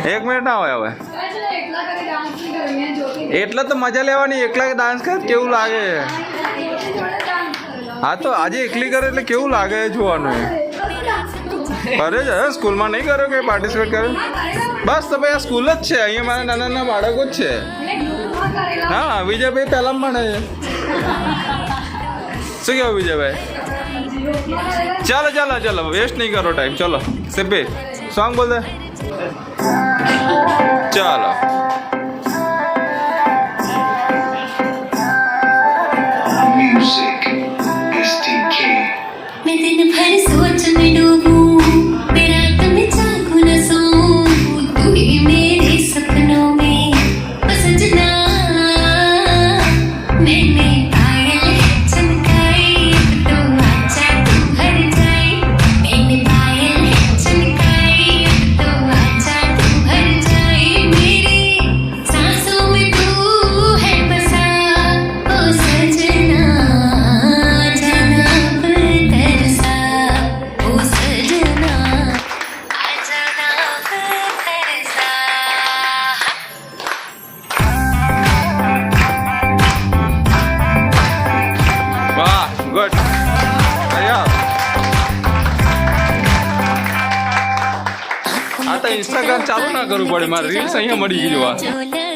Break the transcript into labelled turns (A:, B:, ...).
A: 1 minute ના હોય હવે એટલે તો મજા લેવાની એકલા ડાન્સ કર કેવું લાગે હા તો આજે એકલી કરે એટલે કેવું લાગે જોવાનું કરે છે સ્કૂલમાં નહીં કર્યો કે પાર્ટિસિપેટ કર્યો બસ તો ભાઈ આ સ્કૂલ જ છે અહીંયા મારા નાના નાના બાળકો જ છે હા વિજયભાઈ પહેલાં ભણે છે શું કહેવું વિજયભાઈ ચાલો ચાલો ચાલો વેસ્ટ નહીં કરો ટાઈમ ચલો સિપ્પી સોંગ બોલ દે ચાલો
B: Music STK
C: मैं दिन भर सोच में डूबूं मैं रात में जागूं न सोऊं तू ही मेरे सपनों में ओ सजना मैंने पायल चमकाई तो आजा तू हर जाए मैंने पायल चमकाई तो आजा तू हर जाए मेरी सांसों में तू है बसा ओ सजना जाना तरसा ओ सजना आजा तरसा
A: વાહ ગુડ આ તો ઇન્સ્ટાગ્રામ ચાલુ ના કરવું પડે મારે રીલ્સ અહીંયા મળી ગઈ જોવા
C: जो